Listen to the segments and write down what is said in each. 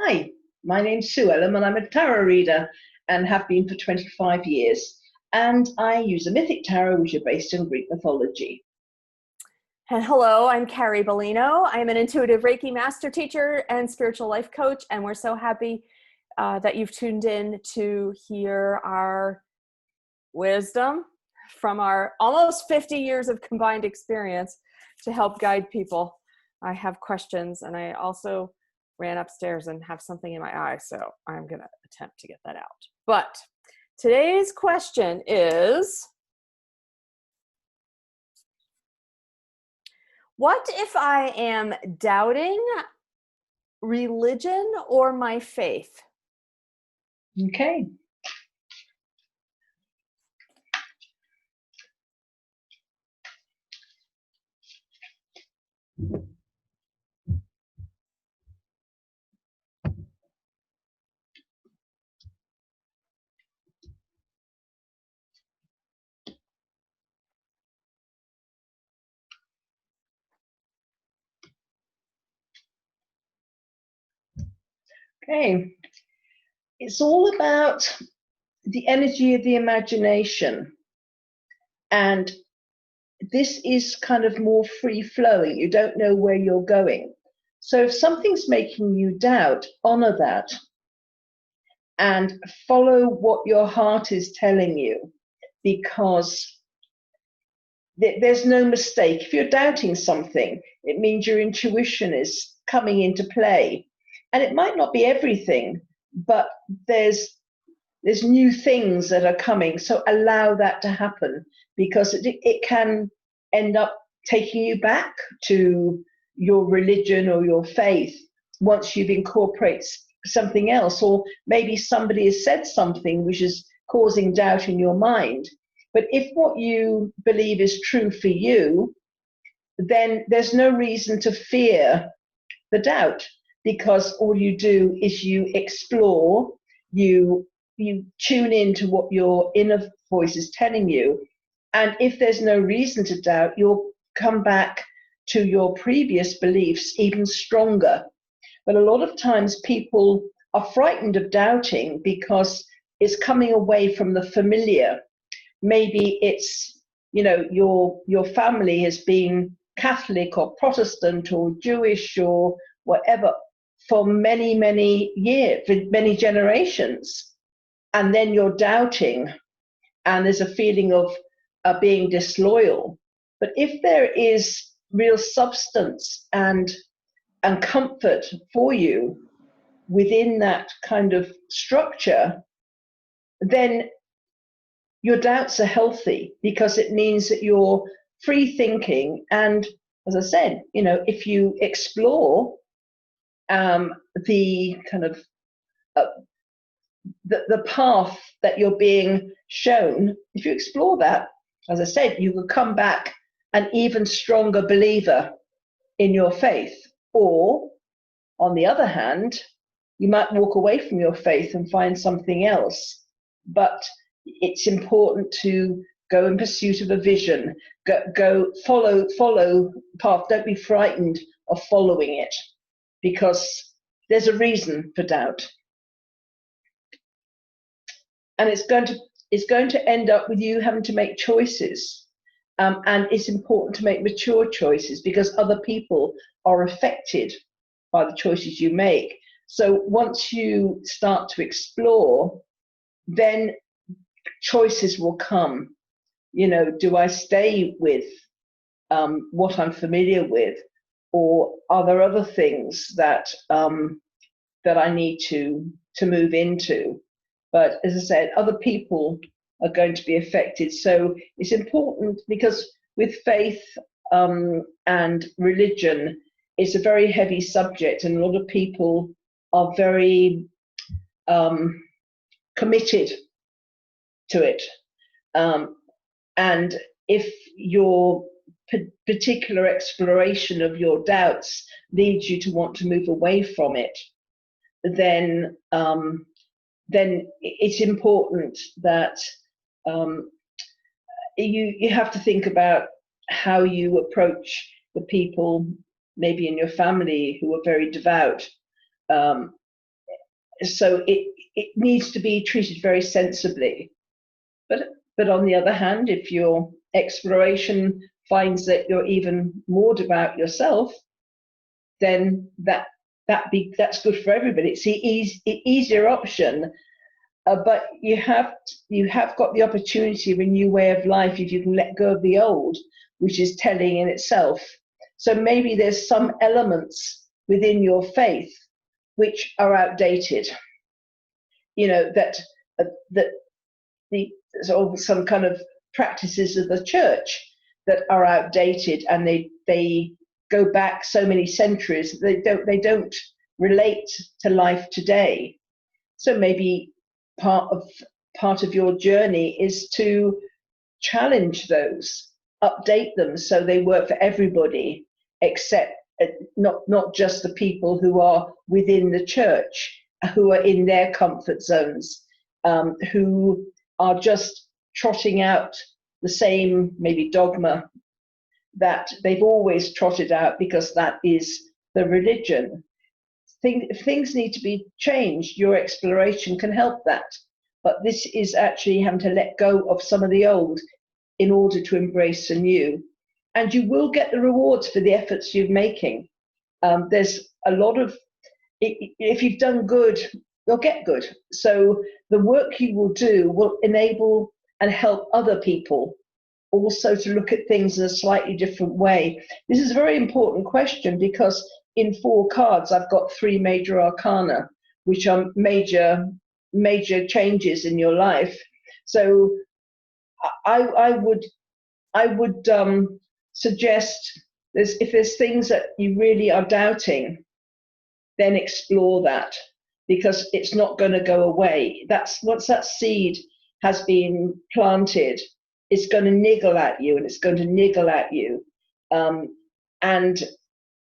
Hi, my name's Sue Ellam and I'm a tarot reader and have been for 25 years. And I use a mythic tarot which is based in Greek mythology. And hello, I'm Carrie Beleno. I'm an intuitive Reiki master teacher and spiritual life coach, and we're so happy that you've tuned in to hear our wisdom from our almost 50 years of combined experience to help guide people. I have questions, and I also ran upstairs and have something in my eye, so I'm going to attempt to get that out. But today's question is, what if I am doubting religion or my faith? Okay. Okay. It's all about the energy of the imagination. And this is kind of more free flowing. You don't know where you're going. So if something's making you doubt, honor that and follow what your heart is telling you, because there's no mistake. If you're doubting something, it means your intuition is coming into play. And it might not be everything, but there's new things that are coming. So allow that to happen, because it can end up taking you back to your religion or your faith once you've incorporated something else, or maybe somebody has said something which is causing doubt in your mind. But if what you believe is true for you, then there's no reason to fear the doubt, because all you do is you explore, you tune into what your inner voice is telling you. And if there's no reason to doubt, you'll come back to your previous beliefs even stronger. But a lot of times people are frightened of doubting because it's coming away from the familiar. Maybe it's, your family has been Catholic or Protestant or Jewish or whatever for many, many years, for many generations. And then you're doubting, and there's a feeling of being disloyal. But if there is real substance and comfort for you within that kind of structure, then your doubts are healthy, because it means that you're free thinking. And as I said, if you explore the kind of the path that you're being shown, if you explore that, as I said, you will come back an even stronger believer in your faith. Or, on the other hand, you might walk away from your faith and find something else. But it's important to go in pursuit of a vision. Go follow path. Don't be frightened of following it, because there's a reason for doubt. And it's going to end up with you having to make choices. And it's important to make mature choices, because other people are affected by the choices you make. So once you start to explore, then choices will come. Do I stay with what I'm familiar with, or are there other things that I need to move into? But as I said, other people are going to be affected. So it's important, because with faith and religion, it's a very heavy subject, and a lot of people are very committed to it. And if your particular exploration of your doubts leads you to want to move away from it, then it's important that you have to think about how you approach the people maybe in your family who are very devout, So it needs to be treated very sensibly. But on the other hand, if your exploration finds that you're even more devout yourself, then that's good for everybody. It's the easier option. But you have got the opportunity of a new way of life if you can let go of the old, which is telling in itself. So maybe there's some elements within your faith which are outdated. That the sort of some kind of practices of the church that are outdated, and they go back so many centuries. They don't relate to life today. So maybe part of your journey is to challenge those, update them so they work for everybody, except not just the people who are within the church, who are in their comfort zones, who are just trotting out the same maybe dogma that they've always trotted out because that is the religion. If things need to be changed, your exploration can help that. But this is actually having to let go of some of the old in order to embrace the new. And you will get the rewards for the efforts you're making. There's a lot of, if you've done good, you'll get good. So the work you will do will enable and help other people also to look at things in a slightly different way. This is a very important question because in 4 cards, I've got 3 major arcana, which are major changes in your life. So I would suggest if there's things that you really are doubting, then explore that, because it's not going to go away. Once that seed has been planted, it's going to niggle at you, and it's going to niggle at you.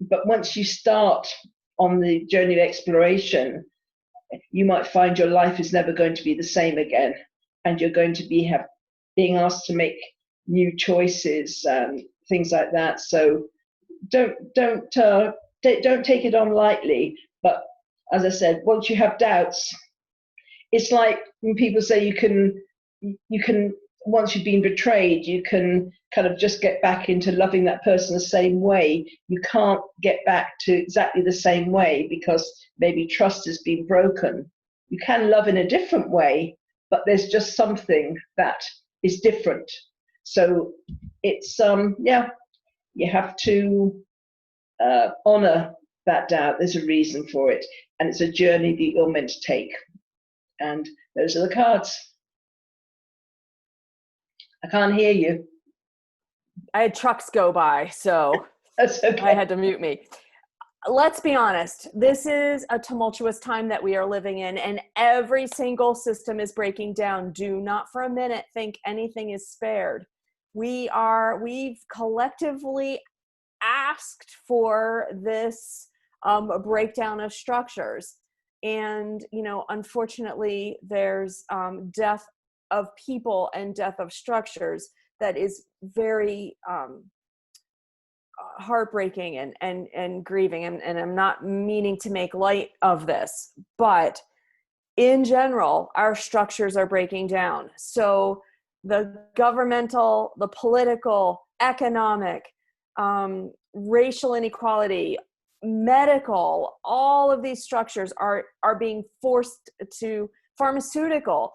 But once you start on the journey of exploration, you might find your life is never going to be the same again, and you're going to be being asked to make new choices, things like that. So don't take it on lightly. But as I said, once you have doubts, it's like when people say you can once you've been betrayed, you can kind of just get back into loving that person the same way. You can't get back to exactly the same way because maybe trust has been broken. You can love in a different way, but there's just something that is different. So it's you have to honor that doubt. There's a reason for it, and it's a journey that you're meant to take. And those are the cards. I can't hear you. I had trucks go by, so That's okay. I had to mute me. Let's be honest. This is a tumultuous time that we are living in, and every single system is breaking down. Do not for a minute think anything is spared. We've collectively asked for this breakdown of structures. And, unfortunately, there's death of people and death of structures that is very heartbreaking and grieving. And I'm not meaning to make light of this, but in general, our structures are breaking down. So the governmental, the political, economic, racial inequality, medical, all of these structures are being forced to, pharmaceutical,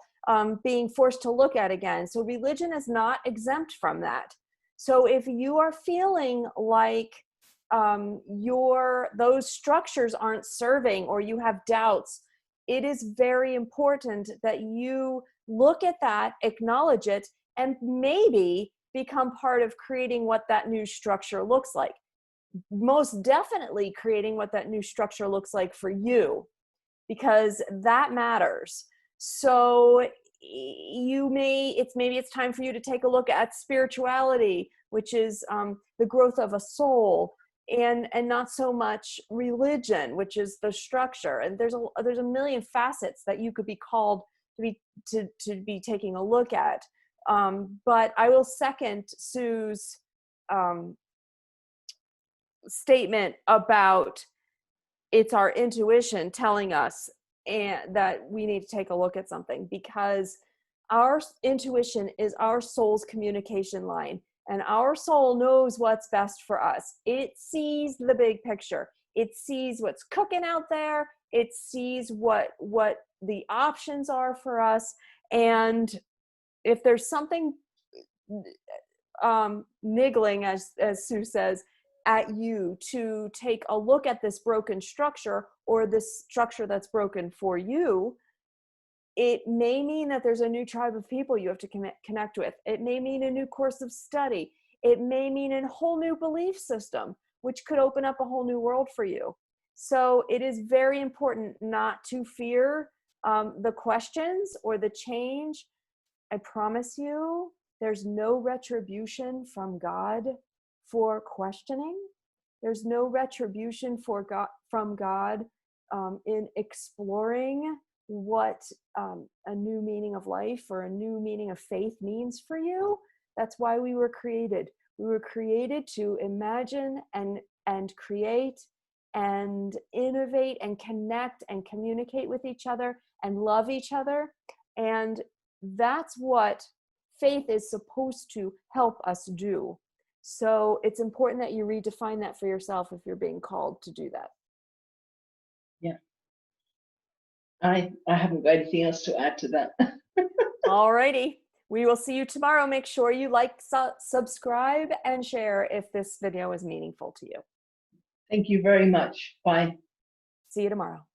being forced to look at again. So religion is not exempt from that. So if you are feeling like those structures aren't serving, or you have doubts, it is very important that you look at that, acknowledge it, and maybe become part of creating what that new structure looks like. Most definitely creating what that new structure looks like for you, because that matters. So maybe it's time for you to take a look at spirituality, which is the growth of a soul, and not so much religion, which is the structure. And there's a million facets that you could be called to be taking a look at. But I will second Sue's statement about it's our intuition telling us and that we need to take a look at something, because our intuition is our soul's communication line, and our soul knows what's best for us. It sees the big picture. It sees what's cooking out there. It sees what the options are for us. And if there's something niggling, as Sue says, at you to take a look at this broken structure, or this structure that's broken for you, it may mean that there's a new tribe of people you have to connect with. It may mean a new course of study. It may mean a whole new belief system, which could open up a whole new world for you. So it is very important not to fear the questions or the change. I promise you, there's no retribution from God for questioning. There's no retribution from God in exploring what a new meaning of life or a new meaning of faith means for you. That's why we were created. We were created to imagine and create and innovate and connect and communicate with each other and love each other. And that's what faith is supposed to help us do. So it's important that you redefine that for yourself if you're being called to do that. Yeah. I haven't got anything else to add to that. All righty. We will see you tomorrow. Make sure you like, subscribe, and share if this video is meaningful to you. Thank you very much. Bye. See you tomorrow.